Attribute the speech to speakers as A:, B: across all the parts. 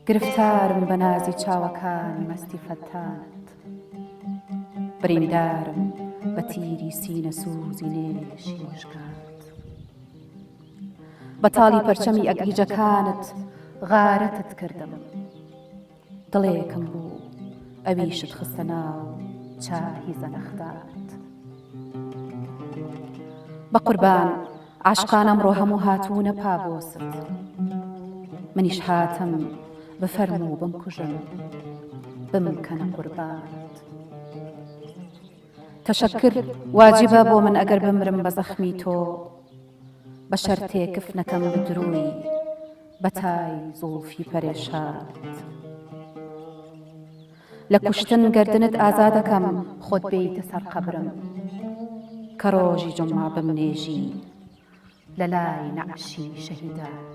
A: گرفتارم بە نازی چاوەکانی مەستی فەتات، بریندارم بە تیری سینە سووزی نێشی مشکات، بەتاڵی پەرچەمی ئەگریجەکانت غارەتت کردم، دڵێکم بوو ئەویشت خستە ناو چاهی زەنەختات. بە قوربان عاشقان ئەمڕۆ هەموو هاتوونە پابۆست، منیش هاتم بفەرموو بمکوژم بمکەنە قوربانت. تەشەکر واجبە بۆ من ئەگەر بمرم بە زەخمی تۆ، بە شەرتێ کفنەکەم بدروی بە تای زوڵفی پەرێشات. لە کوشتن گەردنت ئازادەکەم خۆت بێیتە سەر قەبرم، کە ڕۆژی جومعە بمنێژی لە لای نەعشی شەهیدات.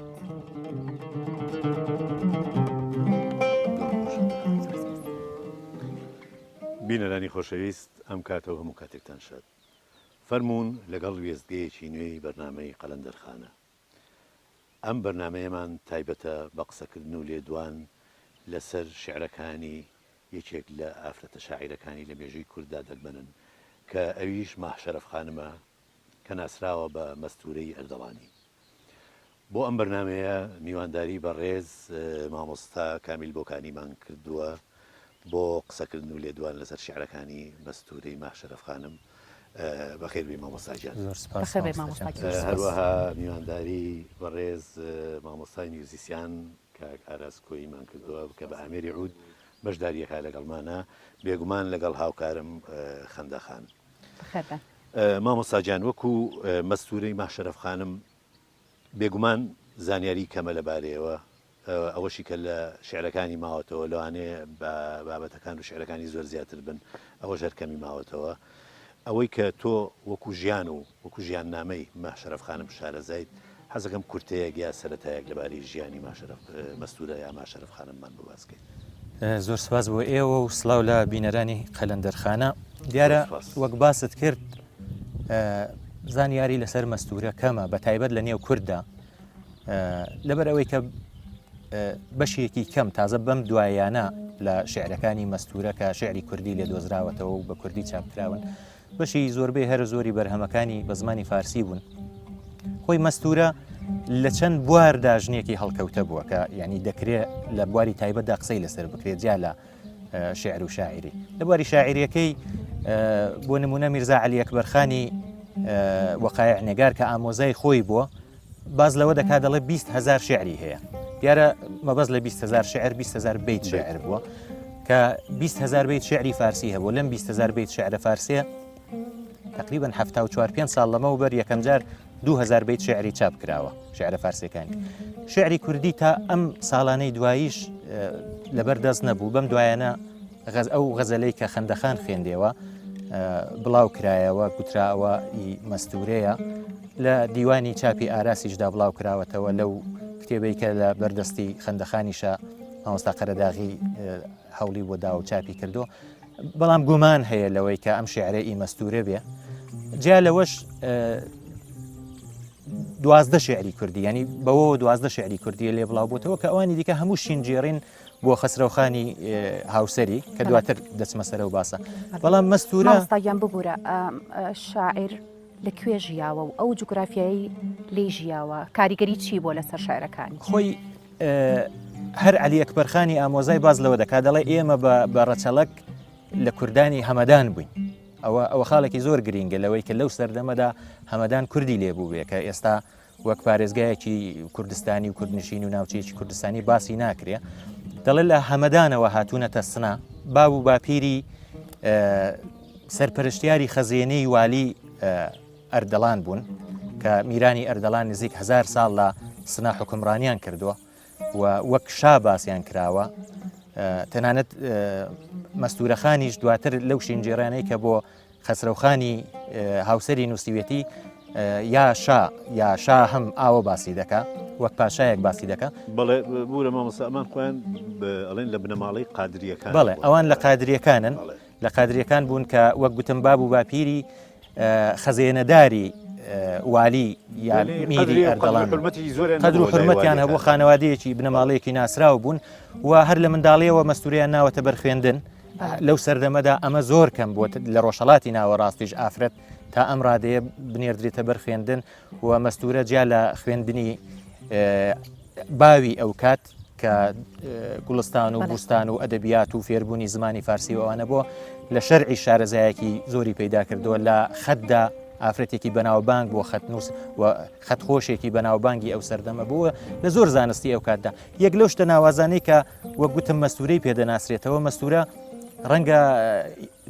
B: بینەرانی خۆشەویست، ئەم کاتەوە هەموو کاتێکتان شاد. فەرموون لەگەڵ وێستگەیەکی نوێی بەرنامەی قەلەندەرخانە. ئەم بەرنامەیەمان تایبەتە بە قسەکردن و لێدوان لەسەر شێعرەکانی یەکێک لە ئافرەتە شاعیرەکانی لە مێژووی کورددا دەربەنن کە ئەویش ماحشەرەف خانمە کە ناسراوە بە مەستورەی ئەردەڵانی. بۆ ئەم بەرنامەیە میوانداری بەڕێز مامۆستا کامیل بۆکانیمان کردووە بۆ قسەکردن و لێدوان لەسەر شێعرەکانی مەستورەی ماحشەرەف خانم. بەخێربی مامۆستاجان. هەروەها میوانداری بەڕێز مامۆستای میوزیسیان کاک ئاراس کۆییمان کردووە کە بە ئامێری عود بەشداریەکە لەگەڵمانە، بێگومان لەگەڵ هاوکارم خەندەخان. مامۆستاجان، وەکو مەستورەی ماحشەرەف خانم بێگومان زانیاری کەمە لەبارەیەوە، ئەوەشی کە لە شێعرەکانی ماوەتەوە لەوانەیە بە بابەتەکان و شێعرەکانی زۆر زیاتر بن، ئەوە ژەرکەمی ماوەتەوە. ئەوەی کە تۆ وەکو ژیان و وەکو ژیان نامەی ماحشەرەف خانم شارەزایت، حەزەکەم کورتەیەک یا سەرەتایەک لەبارەی ژیانی مەستورە یا ماحشەرەف خانممان بباسکەیت.
C: زۆر سپاس بۆ ئێوە و سڵاو لە بینەرانی قەلەندەرخانە. دیارە وەک باست کرد زانیاری لەسەر مەستورە کەمە، بە تایبەت لە نێو کورددا، لەبەر ئەوەی کە بەشێکی کەم تازە بەم دوایانە لە شێعرەکانی مەستورە کە شێعری کوردی لێ دۆزراوەتەوە و بە کوردی چاپکراون، بەشی زۆربەی هەر زۆری بەرهەمەکانی بە زمانی فارسی بوون. خۆی مەستورە لە چەند بواردا ژنێکی هەڵکەوتە بووە کە یعنی دەکرێت لە بواری تایبەتدا قسەی لەسەر بکرێت جا لە شێعر و شاعری. لە بواری شاعریەکەی بۆ نمونە میرزا عەلی ئەکبەرخانی وەقایع نێگار کە ئامۆزای خۆی بووە، باز لەوە دەکات دەڵێ 20,000 شێعری هەیە. دیارە مەبەست لە 20,000 شعر 20,000 بیت شعر بووە کە 20,000 بیت شعری فارسی هەبوو. لەم 20,000 بیت شعرە فارسیە تقریبا 74 ساڵ لەمەوبەر یەکەم جار 2000 بیت شعری چاپ کراوە شعرە فارسیەکانی. شعری کوردی تا ئەم ساڵانەی دواییش لەبەردەست نەبوو. بەم دوایانە ئەو غەزەلەی کە خەندەخان خوێندێەوە بڵاو کرایەوە، گوتراوە مەستورەیە، لە دیوانی چاپی ئاراسیشدا بڵاو کراوەتەوە لەو کتێبەی کە لە بەردەستی خەندەخانیشە مامۆستا قەرەداغی هەوڵی بۆ دا و چاپی کردو. بەڵام گومان هەیە لەوەی کە ئەم شێعرە مەستورە بێ. جا لەوەش 12 شێعری کوردی، ینی بەوە 12 شێعری کوردیە لێ بڵاو بووتەوە کە ئەوانی دیکە هەموو شینجێڕین بۆ خەسرەوخانی هاوسەری کە دواتر دەچمە سەرە و باسە. بەڵام مەستورە
A: مامۆستایان ببوورە شاعر لەکوێ ژیاوە و ئەو جوگرافیایی لێ ژیاوە، کاریگەری چی بۆ لەسەر شاعرەکانی
C: خۆی؟ هەر عەلی ئەکبەرخانی ئامۆزای باز لەوە دەکات، دەڵێ ئێمە بە ڕەچەڵک لە کوردانی هەمەدان بووین. ئەوە خاڵێکی زۆر گرینگە لەوەی کە لەو سەردەمەدا هەمەدان کوردی لێبوو بێ کە ئێستا وەک پارێزگایەکی کوردستانی و کوردنشین و ناوچەیەکی کوردستانی باسی ناکرێ. دەڵێ لە هەمەدانەوە هاتوونەتە سنا. باب و باپیری سەرپەرشتیاری خەزێنەی والی ئەردەڵان بوون کە میرانی ئەردەڵان نزیک 1000 ساڵ لە سنا حکمڕانیان کردووە و وەک شا باسییان کراوە. تەنانەت مەستورەخانیش دواتر لەو شینجێڕانەی کە بۆ خەسرەوخانی هاوسەری نووسیوێتی یا شا هەم ئاوە باسی دەکا، وەک پاشایەک باسی دەکا.
B: بەڵێ بوورە مامۆستا خۆیان ئەڵێن لە بنەماڵەی قادریەکان.
C: بەڵێ ئەوان لە قادریەکانن، لە قادریەکان بوون کە وەک گوتم باب و باپیری خەزێنەداری والی یا میری ئەردەڵان قەدر و حرمەتیان هەبوو خانەوادەیەکی بنەماڵەیەکی ناسرااو بوون و هەر لە منداڵیەوە مەستوریان ناوەتە بەرخوێندن لەو سەردەمەدا ئەمە زۆر کەم بووە لە ڕۆژهەڵاتی ناوەڕاستیش ئافرەت تا ئەم ڕادەیە بنێردرێتە بەرخوێندن و مەستورە جیا لە خوێندنی باوی ئەو کات کە گوڵستان و بوستان و ئەدەبیات و فێربوونی زمانی فارسی و ئەوانە بۆ لە شەرعی شارەزایەکی زۆری پەیدا کردووە لە خەتدا ئافرەتێکی بەناوبانگ بۆ خەتنووس و خەتخۆشێکی بەناوبانگی ئەو سەردەمە بووە لە زۆر زانستی ئەو کاتدا یەک لەو شتە ناوازانەی کە وەک گوتم مەستورەی پێدەناسرێتەوە مەستورە ڕەنگە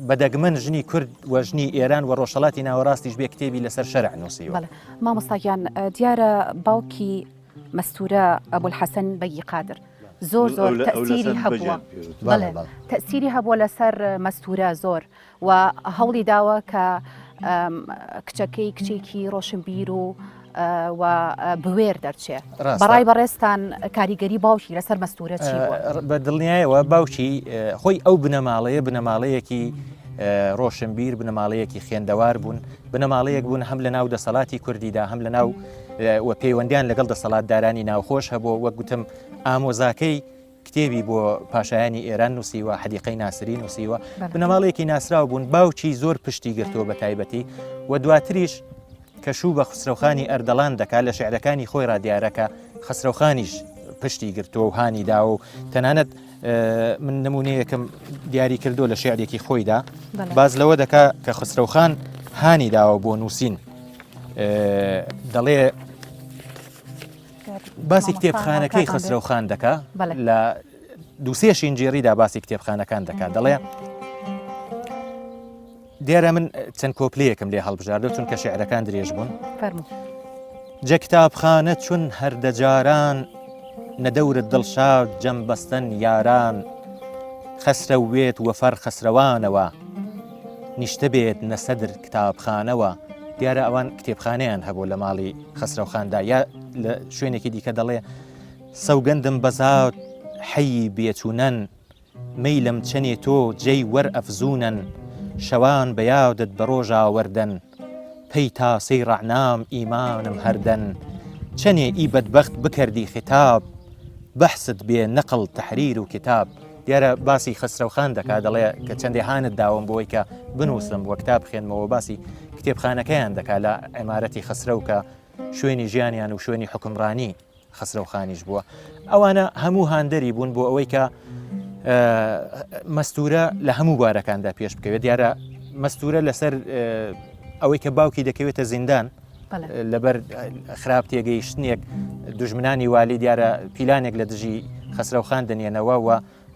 C: بەدەگمەن ژنی کورد و ژنی ئێران و ڕۆژهەڵاتی ناوەڕاستیش بێ کتێبی لەسەر شەرع نووسیوە.
A: مامۆستاگیان دیارە باوکی مەستورە ئەبولحەسەن بەگی قادر زۆر تەسیری هەبووە تەسیری هەبووە لەسەر مەستورە زۆر و هەوڵی داوە کە کچەکەی کچێکی ڕۆشنبیر و بوێر دەرچێ بەڕای بەڕێستان کاریگەری باوکی لەسەر مەستورە چی بووە؟
C: بە دڵنیایەوە باوکی خۆی ئەو بنەماڵەیەکی ڕۆشنبیر بنەماڵەیەکی خوێندەوار بوون بنەماڵەیەک بوون هەم لە ناو دەسەڵاتی کوردیدا هەم لە ناو و پەیوەندیان لەگەڵ دەسەڵاتدارانی ناوخۆش هەبوو وەک گوتم ئامۆزاکەی کتێبی بۆ پاشایانی ئێران نووسیوە حەدیقەی ناسری نووسیوە بنەماڵەیەکی ناسرااو بوون باوکی زۆر پشتی گرتووە بە تایبەتی و دواتریش کەشوو بە خسرەوخانی ئەردەڵان دەکات لە شعرەکانی خۆی ڕادیارەکە خسرەوخانیش پشتی گرتووە و هانی داوە و تەنانەت من نمونەیەکم دیاری کردو لە شعرێکی خۆیدا باز لەوە دەکا کە خسرەوخان هانی داوە بۆ نووسین دەڵێ باسی کتێبخانەکەی خسرەوخان دەکا لە دووسێ شینجێریدا باسی کتێبخانەکان دەکات دەڵێ دیارە من چەند کۆپلەیەکم لێ هەڵبژاردە چونکە شعرەکان درێژ بوون جە کتابخانە چون هەردەجاران نەدەورت دڵشاد جەم بەستن یاران خەسرە وێت وەفەر خسرەوانەوە نیشتە بێت نەسەدر کتابخانەوە دیارە ئەوان کتێبخانەیان هەبوو لە ماڵی خسرەوخاندا یا لە شوێنێکی دیکە دەڵێ سەوگەندم بەزاوت حەیی بێچوونەن مەیلم چەنێ تۆ جێی وەرئەفزوونەن شەوان بە یادت بە ڕۆژاوەردەن پەی تاسەی ڕەعنام ئیمانم هەردەن چەنێ ئی بەدبەخت بکردی خیتاب بەحست بێ نەقڵ تەحریر و کتاب دیارە باسی خسرەوخان دەکات دەڵێ کە چەندێ هانت داوم بۆی کە بنووسم وە کتاب بخێنمەوە باسی کتێبخانەکەیان دەکات لە عیمارەتی خسرە و کە شوێنی ژیانیان و شوێنی حکمڕانی خسرەوخانیش بووە ئەوانە هەموو هاندەری بوون بۆ ئەوەی کە مەستورە لە هەموو بارەکاندا پێش بکەوێت دیارە مەستورە لەسەر ئەوەی کە باوکی دەکەوێتە زیندان لەبەر خراپ تێگەیشتنێک دوژمنانی والی دیارە پیلانێک لە دژی خسرەوخان دەنێنەوە و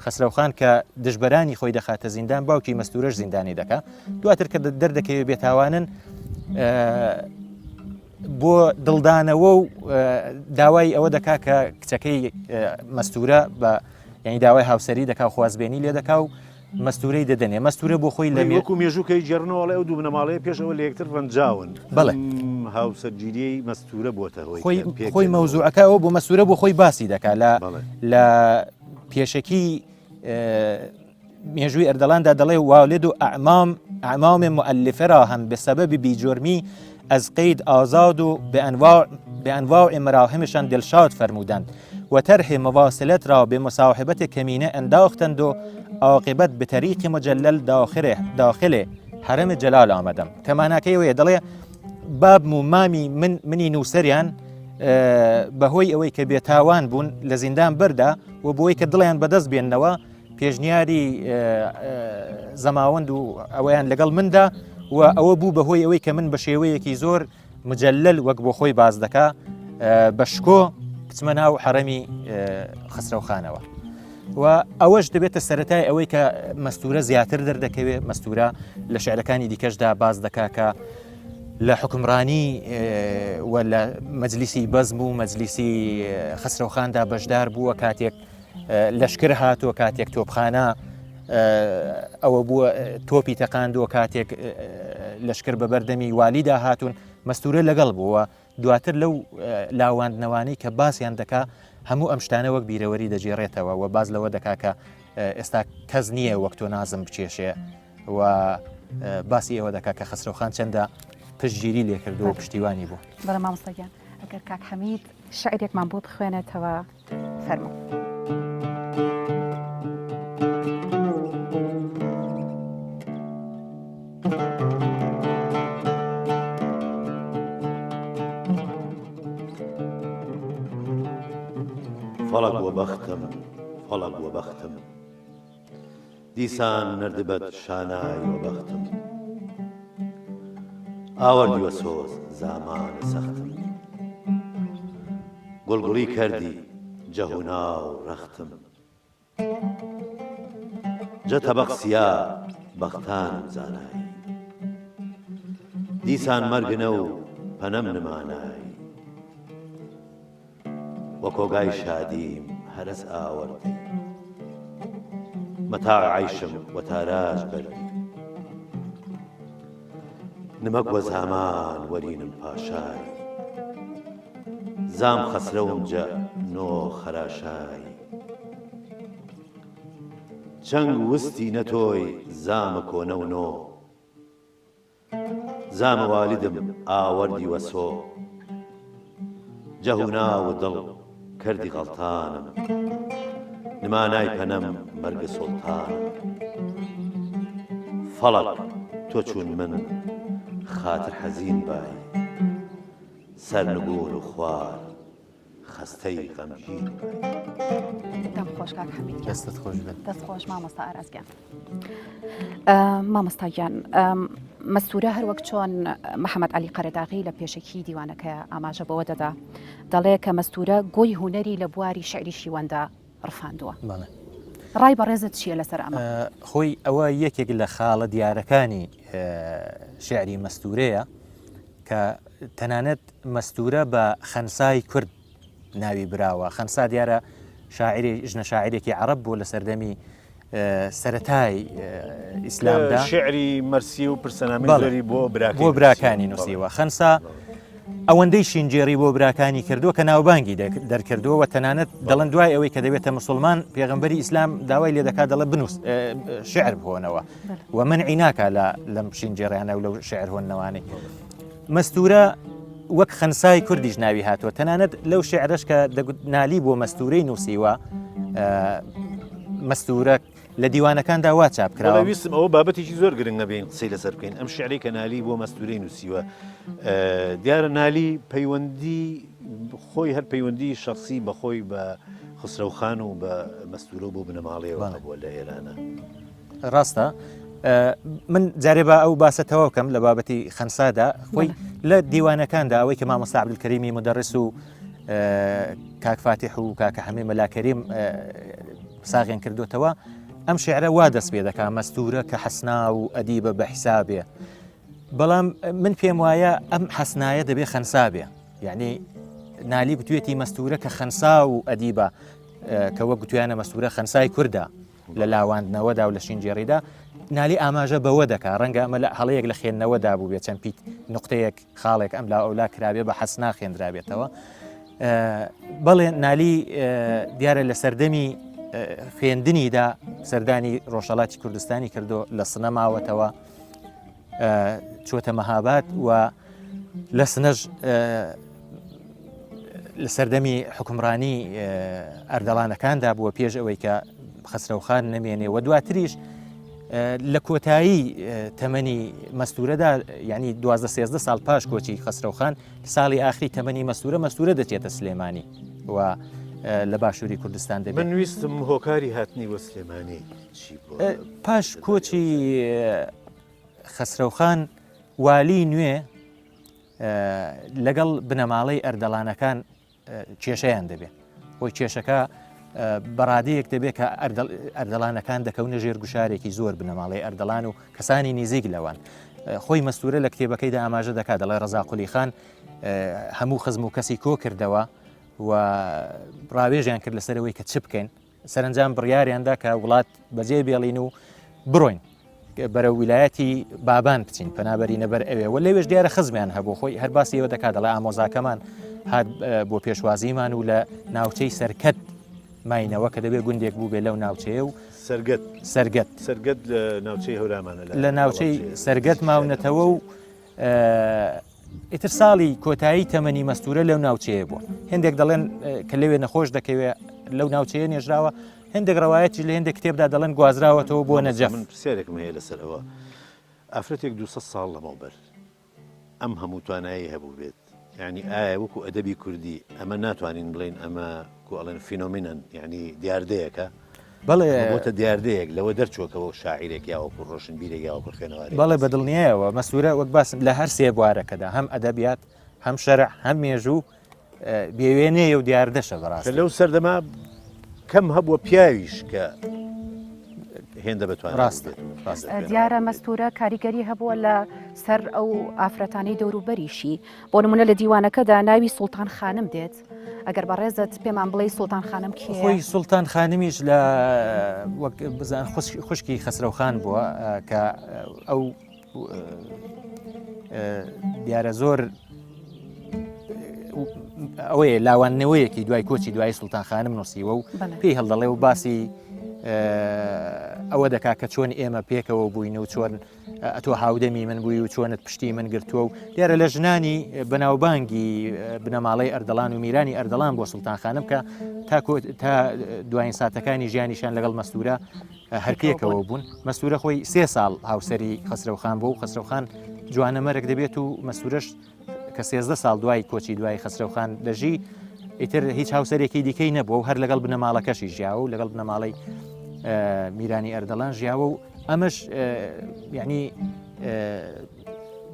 C: خسرەوخان کە دژبەرانی خۆی دەخاتە زیندان باوکی مەستورەش زیندانی دەکا دواتر کە دەردەکەوێت بێتاوانن بۆ دڵدانەوە و داوای ئەوە دەکا کە کچەکەی مەستورە بە یعنی داوای هاوسەری دەکا و خوازبێنی لێ دەکا و مەستورەی دەدەنێ مەستورە بۆ خۆی لە
B: وەکو مێژووکەی جێڕنەوەڵێ ئەو دوو بنەماڵەیە پێشەوە لە یەکتر ڕەنجاون
C: بەڵێ
B: هاوسەرگیریەی مەستورە بۆتە
C: خۆی مەوزوعەکەەوە بۆ مەستورە بۆ خۆی باسی دەکا لە پێشەکی مێژووی ئەردەڵاندا دەڵێ والد و ئەعمام مؤلفة راهم بسبب بیجرمی از قید آزاد و به انواع مراهمشان دلشاد فرمودند و طرح مواصلت را به مصاحبت کمینه انداختند و عاقبت به طریق مجلل داخل حرم جلال آمدم کەماناکەیەوەیە دەڵێ باب و مامی منی نووسەریان بەهۆی ئەوەی کە بێتاوان بوون لە زیندان بەردا و بۆی کە دڵیان بەدەست بێننەوە پێشنیاری زەماوەند و ئەوەیان لەگەڵ مندا و ئەوە بوو بەهۆی ئەوەی کە من بە شێوەیەکی زۆر مجلل وەک بۆ خۆی باز دەکا بە شکۆ بچمە ناو حەرەمی خسرەوخانەوە و ئەوەش دەبێتە سەرەتای ئەوەی کە مەستورە زیاتر دەردەکەوێت مەستورە لە شعرەکانی دیکەشدا باز دەکا کە لە حکمڕانی و لە مەجلیسی بەزم و مەجلیسی خسرەوخاندا بەشدار بووە کاتێک لەشکر هاتووە کاتێک تۆپخانە ئەوە بووە تۆپی تەقاندووە کاتێک لەشکر بە بەردەمی والیدا هاتوون مەستورە لەگەڵ بووە دواتر لەو لاواندنەوانی کە باسییان دەکا هەموو ئەم شتانە وەک بیرەوەری دەجێڕێتەوە و باز لەوە دەکا کە ئێستا کەس نییە وەک تۆ نازم بچێشێ و باسی ئەوە دەکا کە خسرەوخان چەندە پشتگیری لێ کردو و پشتیوانی بوو.
A: بەڵێ مامۆستاگیان ئەگەر کاک حەمید شعرێکمان بۆ بخوێنێتەوە فەرموو.
B: فەڵک وە بەختم فەڵک وە بەختم دیسان نردبەت شانای وە بەختم ئاوەردی وە سۆز زامانە سەختم گوڵگوڵی کردی جەهونا و ڕەختم جەتە بەخسیا بەختانم زانایی دیسان مەرگنە و پەنەم نمانایی وە کۆگای شادیم هەرس ئاوەردی مەتاع عیشم وە تاراج بەردی نمەک وە زامان وەرینم پاشای زام خەسرەوم جە نۆ خەراشای چەنگ وستی نەتۆی زامە کۆنە و نۆ زامە والیدم ئاوەردی وە سۆ جەهونا و دڵ کردی غەڵتانم نمانای پەنەم مەرگە سوڵتانم فەڵک تۆ چون من خاتر حەزین بای سەرنگون و خوار خەستەی غەمگین بای.
A: دەم خۆش کاک حەمید
C: دەستت خۆش بێت.
A: دەست خۆش مامۆستا ئارازگیان. مامۆستاگیان مەستورە هەر وەک چۆن محەممەد علی قەرەداغی لە پێشکی دیوانەکە ئاماژە بەوە دەدا دەڵێ کە مەستورە گۆی هوەری لە بواری شعری شیوەندا ڕفاندووە. ڕای بەڕێزت چییە لەسەر ئەمە؟
C: خۆی ئەوە یەکێک لە خاڵە دیارەکانی شعری مەستورەیە کە تەنانەت مەستورە بە خەنسای کورد ناوی براوە. خەنسا دیارە ژنە شاعرێکی عەرەب بوو لە سەردەمی سەرەتای ئیسلامدا
B: شعری مەرسی و پرسەنامی زۆری بۆ
C: براکانی نووسیوە. خەنسا ئەوەندەی شینجێری بۆ براکانی کردووە کە ناوبانگی دەرکردووە تەنانەت دەڵێن دوای ئەوەی کە دەبێتە مسلمان پێغەمبەری ئیسلام داوای لێ دەکات دەڵێ بنووس شعر بهۆنەوە و منعی ناکا لەم شینجێڕیانە و لەو شعر هۆنەوانەی. مەستورە وەک خەنسای کوردیش ناوی هاتووە تەنانەت لەو شعرش کە نالی بۆ مەستورەی نووسیوە مەستورە لە دیوانەکاندا وا چاپ کراوە.
B: ویستم ئەوە بابەتێکی زۆر گرنگە بین قسەی لەسەر بکەین. ئەم شعری کە نالی بۆ مەستورەی نووسیوە دیارە نالی پەیوەندی خۆی هەر پەیوەندی شخصی بەخۆی بە خسرەوخان و بە مەستورە بۆ بنەماڵەوە بووە لە ئێرانە.
C: ڕاستە من جارێ بە ئەو باسەتەوە بکەم لە بابەتی خەنسادا خۆی لە دیوانەکاندا ئەوەی کە مامۆستا عەبدولکەریمی مدەڕس و کاک فاتیح و کاکە حەمید مەلاکەریم ساغیان کردوتەوە ئەم شعرە وا دەست پێ دەکا مەستورە کە حەسنا و ئەدیبە بە حیسابێ. بەڵام من پێم وایە ئەم حەسنایە دەبێ خەنسا بێ. یعنی نالی بتوێتی مەستورە کە خەنسا و ئەدیبە کە وە گوتویانە مەستورە خەنسای کووردە لە لاواندنەوەدا و لە شینجێڕیدا نالی ئاماژە بەوە دەکا ڕەنگە ئەمە لە هەڵەیەک لە خوێندنەوەدا بوو بێت چەند پیت نقطەیەک خاڵێک ئەم لا ئەولا کرابێ بە حەسنا خوێندرابێتەوە. بەڵێ نالی دیارە لە سەردەمی خوێندنیدا سەردانی ڕۆژهەڵاتی کوردستانی کردو لە سنە ماوەتەوە چۆتە مەهاباد و لە سنەژ لە سەردەمی حکومڕانی ئەردەڵانەکاندا بووە پێش ئەوەی کە خسرەوخان نەمێنێ و دواتریش لە کۆتایی تەمەنی مەستورەدا ینی 12-13 ساڵ پاش کۆچی خسرەوخان ساڵی ئاخری تەمەنی مەستورە دەچێتە سلێمانی و لە باشووری کوردستان دەبێت.
B: من ویستم هۆکاری هاتنی وە سلێمانی
C: پاش کۆچی خسرەوخان والی نوێ لەگەڵ بنەماڵەی ئەردەڵانەکان کێشەیان دەبێت. خۆی کێشەکە بەڕادەیەک دەبێت کە ئەردەڵانەکان دەکەونە ژێر گوشارێکی زۆر بنەماڵی ئەردەڵان و کەسانی نزیک لەوان. خۆی مەستورە لە کتێبەکەیدا ئاماژە دەکات دەڵێ ڕەزا قولی خان هەموو خزم و کەسی کۆ کردەوە و ڕاوێژیان کرد لەسەرەوەی کە چ بکەین. سەرنجام بڕیاریاندا کە وڵات بەجێ بێڵین و بڕۆین بەرە ویلایەتی بابان بچین پەنابەری نەبەر ئەوێ و لەوێش دیارە خزمیان هەبوو خۆی هەر باسی ئەوە دەکات دەڵێ ئامۆزاکەمان هات بۆ پێشوازیمان و لە ناوچەی سەرکەت ماینەوە کە دەبێت گوندێک بوو بێ لەو ناوچەیە و سەرگەت
B: لە ناوچەی هەورامانە
C: لە ناوچەی سەرگەت ماونەتەوە و ئیتر ساڵی کۆتایی تەمەنی مەستورە لەو ناوچەیە بووە هێندێک دەڵێن کە لەوێ نەخۆش دەکەوێت لەو ناوچەیە نێژراوە هەندێک ڕەوایەتی لە هێندێک کتێبدا دەڵێن گوازراوەتەوە بۆ نەجەف
B: من پرسیارێکم هەیە لەسەرەوە ئافرەتێک 200 ساڵ لەمەوبەر ئەم هەموو توانایی هەبوو بێت یعنی ئایا وەکو ئەدەبی کوردی ئەمە ناتوانین بڵێن ئەمە کوڵێن فینۆمینەن یعنی دیاردەیەکە
C: بەڵێ
B: بۆتە دیاردەیەک لەوە دەرچۆکەوە شاعیرێک یاوەکو ڕۆشنبیرێک یاوەکو خوێنەواری
C: بەڵێ بەدڵنیایەوە مەسوورە وەک باسم لە هەر سێ بوارەکەدا هەم ئەدەبیات هەم شەرع هەم مێژوو بێوێنەیە و دیاردەشە بەڕاست
B: لەو سەردەما کەم هەبووە پیاویش کە هێندە بتوانێت
C: ڕاست
A: دیارە مەستورە کاریگەری هەبووە لە سەر ئەو ئافرەتانەی دەوروبەریشی بۆ نمونە لە دیوانەکەدا ناوی سوڵتان خانم دێت ئەگەر بەڕێزت پێمان بڵێ سوڵتان خانم کێ
C: خۆی سوڵتان خانمیش لە وەک بزان خوشکی خسرەوخان بووە کە ئەو دیارە زۆر ئەوەیە لاوانەوەیەکی دوای کۆچی دوای سوڵتان خانم نووسیوە و پێی هەڵدەڵێ و باسی ئەوە دەکا کە چۆن ئێمە پێکەوە بووین و چۆن ئەتۆ هاودەمی من بووی و چۆنت پشتی من گرتووە و دیارە لە ژنانی بەناوبانگی بنەماڵەی ئەردەڵان و میرانی ئەردەڵان بۆ سوڵتان خانم کە تا دوایین ساتەکانی ژیانیشان لەگەڵ مەستورە هەرپێکەوە بوون مەستورە خۆی 3 ساڵ هاوسەری خسرەوخان بوو و خسرەوخان جوانەمەرگ دەبێت و مەستورەش کە 13 ساڵ دوای کۆچی دوای خسرەوخان دەژی ئیتر هیچ هاوسەرێکی دیکەی نەبووە و هەر لەگەڵ بنەماڵەکەشی ژیاوە و لەگەڵ بنەماڵەی میرانی ئەردەڵان ژیاوە و ئەمەش یعنی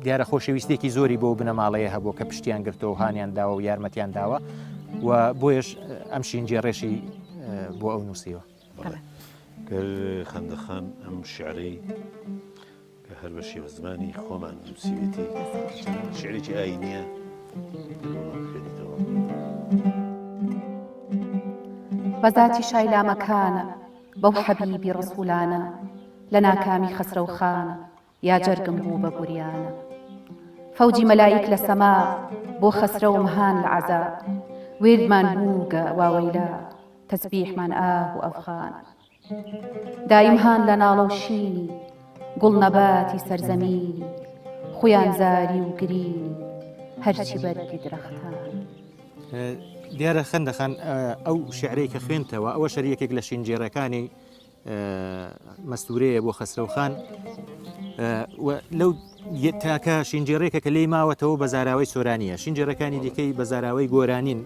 C: دیارە خۆشەویستێکی زۆری بۆ بنەماڵەیە هەبوو کە پشتیان گرتەوە هانیان داوە و یارمەتیان داوە و بۆیش ئەم شینجێڕێشی بۆ ئەو نووسیوە
B: خەندەخان ئەم شعرەی کە هەر بە شێوە زمانی خۆمان نووسیوێتی شعرێکی ئاینیە
A: بەذاتی شایلامەکانە بەو حەبیبی ڕسوولانە لە ناکامی خسرەوخانە یا جەرگم بوو بە بوریانە فەوجی مەلایک لە سەما بۆ خسرە و مەهان لە عەزاب وێرمان بووگە واوەیلا تەسبیحمان ئاه و ئەفغان دایمهان لە ناڵە و شینی گوڵ نەباتی سەرزەمینی خویان زاری و گرینی هەرچی بەرگی درەختان
C: دیارە خەندەخان ئەو شعرەی کە خوێنتەوە ئەوە شەریەکێک لە شینجێڕەکانی مەستورەیە بۆ خسرەوخان لەو تاکە شینجێڕێکە کە لێی ماوەتەوە بە زاراوەی سۆرانیە شینجێڕەکانی دیکەی بە زاراوەی گۆرانین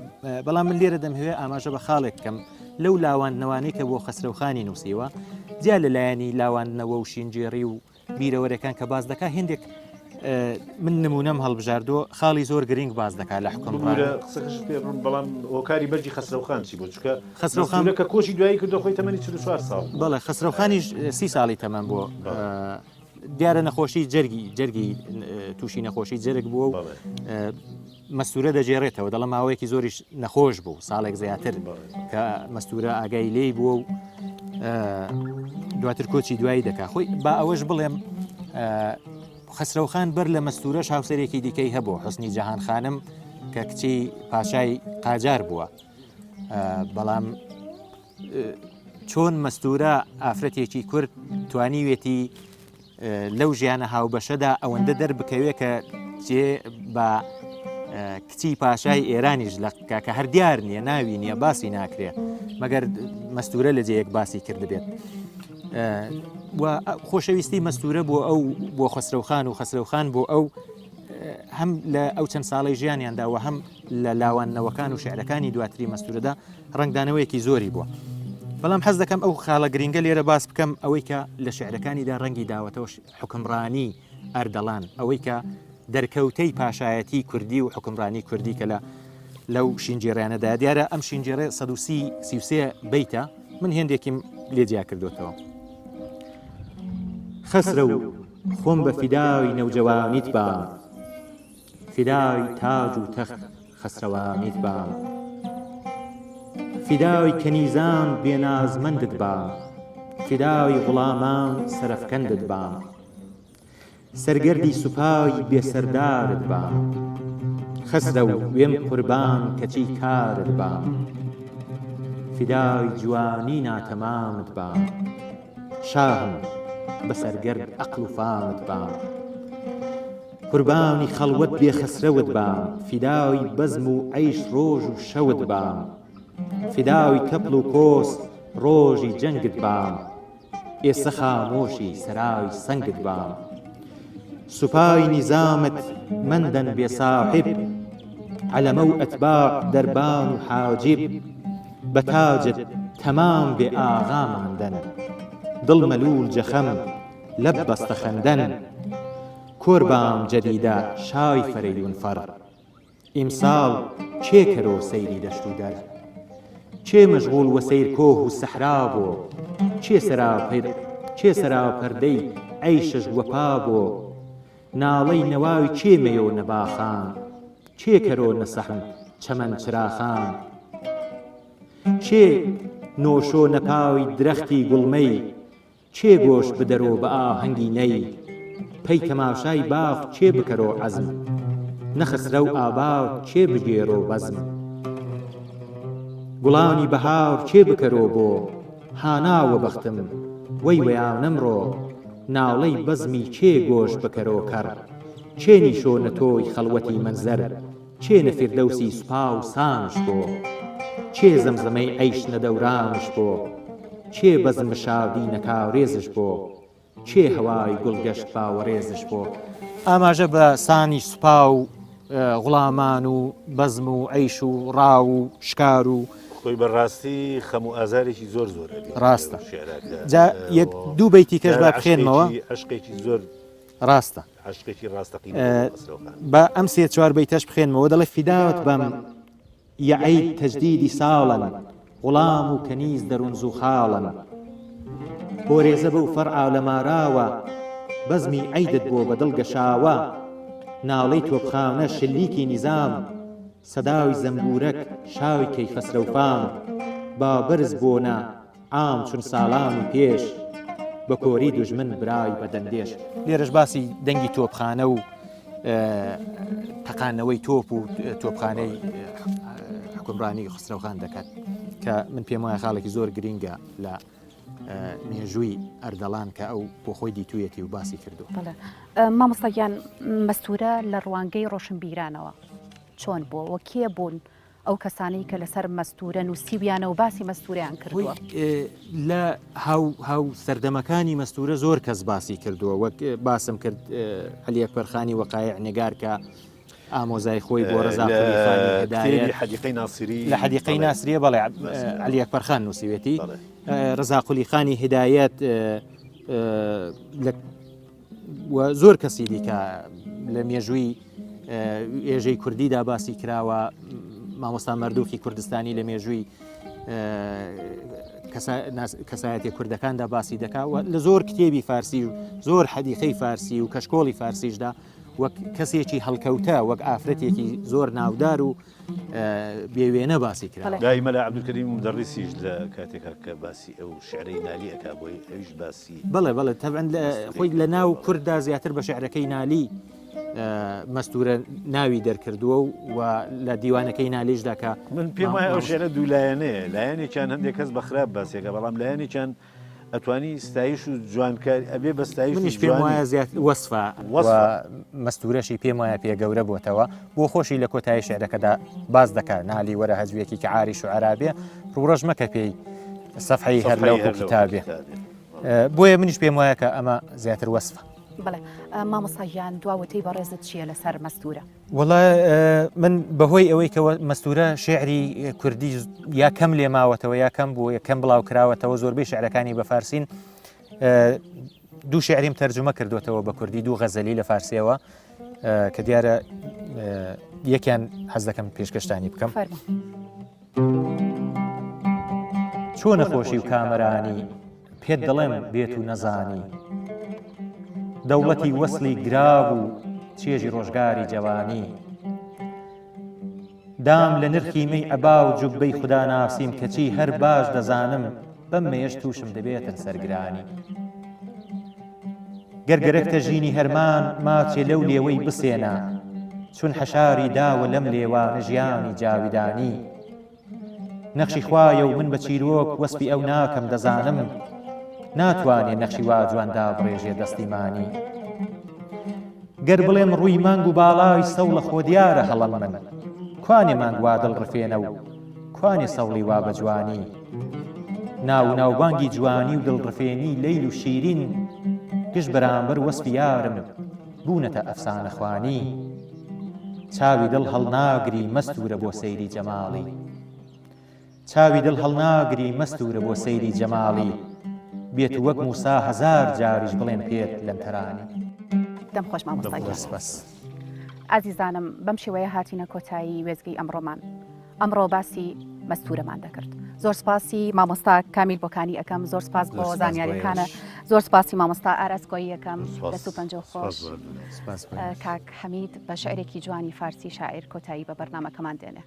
C: بەڵام من لێرە دەمهوێ ئاماژە بە خاڵێک کەم لەو لاوانەوانەی کە بۆ خسرەوخانی نووسیوە جیا لە لایەنی لاوانەوە و شینجێڕی و بیرەوەرەکان کە باز دەکا هێندێک من نمونەم هەڵبژاردۆ خاڵی زۆر گرنگ باز دەکات لە حکم
B: قسەکەش پێ بەڵام هۆکاری بەرجی خسرەوخان چی بۆ چکە خسرەوخانەکە کۆچی دوایی کردو خۆی تەمەنی 44 ساڵ
C: بەڵێ خسرەوخانیش 30 ساڵی تەمەن بۆ دیارە نەخۆشی جەرگی تووشی نەخۆشی جەرگ بووە و مەستورە دەجێڕێتەوە دەڵە ماوەیەکی زۆریش نەخۆش بوو ساڵێک زیاتر کە مەستورە ئاگای لێی بووە و دواتر کۆچی دوایی دەکا خۆی با ئەوەش بڵێم خسرەوخان بەر لە مەستورەش هاوسەرێکی دیکەی هەبوو حوسنی جەهان خانم کە کچی پاشای قاجار بووە بەڵام چۆن مەستورە ئافرەتێکی کورد توانیوێتی لەو ژیانە هاوبەشەدا ئەوەندە دەربکەوێت کە جێ بە کچی پاشای ئێرانیش لە کە هەر دیار نییە ناوی نییە باسی ناکرێ مەگەر مەستورە لە جێیەک باسی کرد بێت و خۆشەویستی مەستورە بۆ ئەو بۆ خسرەوخان و خسرەوخان بۆ ئەو هەم لە ئەو چەند ساڵی ژیانیانداوە هەم لە لاوانەوەکان و شعرەکانی دواتری مەستورەدا ڕنگدانەوەیەکی زۆری بووە بەڵام حەز دەکەم ئەو خاڵە گرنگە لێرە باس بکەم ئەوەی کە لە شعرەکانیدا ڕەنگی داوەتەوە حکمڕانی ئەردەڵان ئەوەی کە دەرکەوتەی پاشایەتی کوردی و حکمڕانی کوردی کە لەو شینجێڕیانەدا دیارە ئەم شینجێڕێ 133 بیتە من هێندێکیم لێجیا کردوتەوە خسرە و خۆم بە فیداوی نەوجەوانیت بام فیداوی تاج و تەخت خسرەوانیت بام فیداوی کەنیزان بێنازمەندت بام فیداوی غوڵامان سەرەفکەندت بام سەرگەردی سوپای بێسەردارت بام خسرە و وێم قوربان کەچی کارت بام فیداوی جوانی ناتەمامت بام شاهم بەسەرگەرد عەقڵ و فامت بام قوربانی خەڵوەت بێ خەسرەوت بام فیداوی بەزم و عەیش ڕۆژ و شەوت بام فیداوی کەپڵ و کۆس ڕۆژی جەنگت بام ئێستا خامۆشی سەراوی سەنگت بام سوپای نیزامت مەندەن بێ ساحب عەلەمە و ئەتباع دەربان و حاجب بە تاجت تەمام بێ ئاغا ماندەن دڵ مەلول جەخەم لەب بەستە خەندەن کۆربام جەدیدە شای فەرەیدون فەڕ ئیمساڵ چێ کەرۆ سەیری دەشت و دەر چێ مەشغوڵ وە سەیر کۆه و سەحرا بۆ چێ سەرا پەردەی عەیشەش وەپا بۆ ناڵەی نەواوی چێ مەیۆ نەباخان چێ کەرۆ نەسەحن چەمەن چراخان چێ نۆشۆ نەپاوی درەختی گوڵمەی چێ گۆش بدەرۆ بە ئاهەنگی نەی پەی تەماشای باغ چێ بکەرۆ عەزم نەخسرە و ئاباو چێ بگێڕۆ بەزم گوڵانی بەهاو چێ بکەرۆ بۆ هاناوە بەختم وەی وەیانەمڕۆ ناڵەی بەزمی چێ گۆش بکەرۆ کەڕ چێ نیشۆنە تۆی خەڵوەتی مەنزەر چێ نەفیردەوسی سوپا و سانش بۆ چێ زەمزەمەی عەیش نەدەورانش بۆ چێ بەزم شادی نەکاوڕێزش بۆ چێ هەوای گوڵگەشت باوەڕێزش بۆ ئاماژە بە سانی سوپا و غوڵامان و بەزم و عەیش و ڕاو و شکار و
B: خۆی بەڕاستی خەم و ئازارێکی زۆر
C: ڕاستە یەک دوو بەیتی کەش با بخێنمەوە
B: عشقێکی زۆر
C: ڕاستە
B: عشقێکی ڕاستەقیم
C: بە ئەم سێ چوار بەیتەش بخێنمەوە دەڵێ فیداوت بەم یەعید تەجدیدی ساڵن غوڵام و کەنیز دەروون زوو خاڵن بۆ رێزە بە و فەرعا لە ماراوە بەزمی عەیدت بۆ بەدڵ گەشاوە ناڵەی تۆپخانە شلیکی نیزام سەداوی زەمبورەک شاوی کەیفەسرەوفام با بەرز بۆنە عام چون ساڵانی پێش بە کۆری دوژمن برای بەدەندێش لێرەش باسی دەنگی تۆپخانە و تەقانەوەی تۆپ و تۆپخانەی حکومڕانی خسرەوخان دەکات کە من پێم وایە خاڵێکی زۆر گرینگە لە مێژووی ئەردەڵان کە ئەو بۆ خۆی دیتوویەتی و باسی کردو
A: مامۆستایان مەستورە لە ڕوانگەی ڕۆشنبیرانەوە چۆن بووە وە کێ بوون ئەو کەسانی کە لەسەر مەستورە نووسیویانە و باسی مەستوریان کردووە
C: لە هاو سەردەمەکانی مەستورە زۆر کەس باسی کردووە وەک باسم کرد عەلی ئەکبەرخانی وەقایع نێگار کە ئامۆزای خۆی بۆ ڕەزاقولی هدایەت
B: حەدیقەی ناسری
C: لە حەدیقەی ناسریە بەڵێ عەلی ئەکبەرخان نووسیوێتی ڕەزاقولی خانی هدایەت زۆر کەسی دیکە لە مێژووی ئێژەی کوردیدا باسی کراوە مامۆستا مەردووکی کوردستانی لە مێژووی کەسایەتی کوردەکاندا باسی دەکاوە لە زۆر کتێبی فارسی و زۆر حەدیقەی فارسی و کەشکۆڵی فارسیشدا وەک کەسێکی هەڵکەوتە وەک ئافرەتێکی زۆر ناودار و بێوێنە باسی کرا
B: دایمە لە عەبدولکەریم مدەڕیسیش لە کاتێکا کە باسی ئەو شعرەی نالی ئەکا بۆی ئەویش باسی
C: بەڵێ تەبعەن خۆی لە ناو کووردا زیاتر بە شعرەکەی نالی مەستورە ناوی دەرکردووە و لە دیوانەکەی نالیشدا کە
B: من پێم وایە ئەو شعرە دوو لایەنەیە لایەنێکیان هەندێک کەس بە خراپ باسێکە بەڵام لایەنێکیان ئەتوانی ستایش و جوانکاری ئەبێ بە ستایش
C: منیش پێم وایە زیات وەسفە مەستورەشی پێم وایە پێگەورە بۆتەوە بۆ خۆشی لە کۆتایی شعرەکەدا باز دەکات نالی وەرە هەجوویەکی کە عاری شوعرابێ ڕوڕەژ مەکە پێی سەفحەی هەر لەو کتابێ بۆیە منیش پێم وایە کە ئەمە زیاتر وەسفە
A: بڵێ مامۆستایان دواوەتەی بەڕێزت چییە لەسەر مەستورە؟
C: وەڵای من بەهۆی ئەوەی کە مەستورە شێعری کوردی یا کەم لێ ماوەتەوە یا کەم بوو یەکەم بڵاو کراوەتەوە زۆربەی شعرەکانی بە فارسین دوو شعریم تەرجمە کردوێتەوە بە کوردی دوو غەزەلی لە فارسیەوە کە دیارە یەکیان حەز دەکەم پێشکەشتانی بکەم چۆن نەخۆشی و کامەرانی پێت دەڵێم بێت و نەزانی دەوڵەتی وەسلی گراو و چێژی ڕۆژگاری جەوانی دام لە نرخی مەی ئەبا و جوبەی خوددا ناسیم کەچی هەر باش دەزانم بەم مێش تووشم دەبێتن سەرگرانی گەرگەرەکتە ژینی هەرمان ماچێ لەو لێوەی بسێنە چون حەشاری داوە لەم لێوانە ژیانی جاویدانی نەخشی خوایە و من بە چیرۆک وەسفی ئەو ناکەم دەزانم ناتوانێ نەخشی وا جواندا بڕێژێ دەستیمانی گەر بڵێم ڕووی مانگ و باڵای سەوڵە خۆ دیارە هەڵەم من کوانێ مانگ وا دڵڕفێنە و کوانێ سەوڵی وا بە جوانی ناوبانگی جوانی و دڵڕفێنی لەیل و شیرین گشت بەرامبەر وەسفی یارم بوونەتە ئەفسانە خوانی چاوی دڵ هەڵناگری مەستورە بۆ سەیری جەماڵی چاوی دڵ هەڵناگری مەستورە بۆ سەیری جەماڵی بێت وەک موسا هەزار جاریش بڵێن پێت لەم تەرانی
A: دەم خۆش مامۆستای
C: بەس
A: ئازیزانم بەم شێوەیە هاتینە کۆتایی وێزگەی ئەمڕۆمان ئەمڕۆ باسی مەستورەمان دەکرد زۆر سپاسی مامۆستا کامیل بۆکانی ئەەکەم زۆر سپاس بۆ زانیاریەکانە زۆر سپاسی مامۆستا ئاراسگۆیی یەکەم دەست و پەنجە خۆش کاک حەمید بە شعرێکی جوانی فارسی شاعیر کۆتایی بە بەرنامەکەمان دێنێ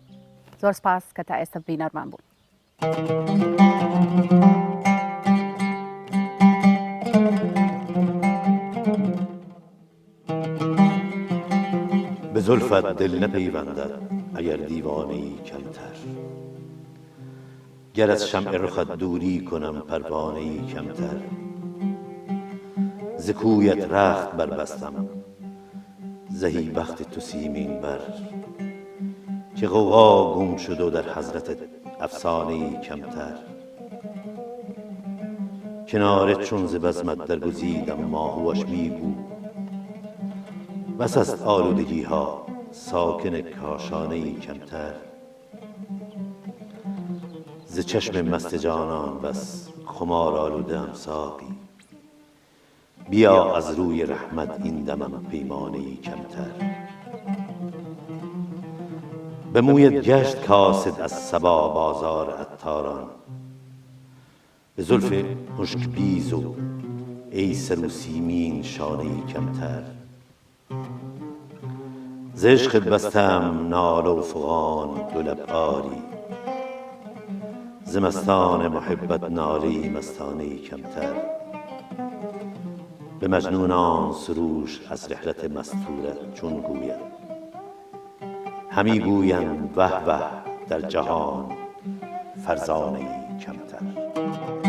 A: زۆر سپاس کە تا ئێستا بینەرمان بوون
B: به زلفت دل نپیوندد اگر دیوانه‌ای کمتر گر از شمع رخت دوری کنم پروانه‌ای کمتر ز کویت رخت بربستم زهی بخت تو سیمین بر که غوغا گم شد و در حضرت افسانه‌ای کمتر کنارت چون ز بزمت درگزیدم ماهوش میگو بس است آلودگی ها ساکن کاشانه‌ای کمتر ز چشم مست جانان بس خمار آلوده‌ام ساقی بیا از روی رحمت این دمم پیمانه‌ای کمتر به مویت گشت کاسد از صبا بازار عطاران به زلف مشک بیز و ای سر و سیمین شانه‌ای کمتر ز عشقت بستم ناله و فغان دو لب آری ز مستان محبت ناله مستانه‌ای کمتر به مجنونان سروش از رحلت مستوره چون گوید همی گویند وه وه در جهان فرزانه‌ای کمتر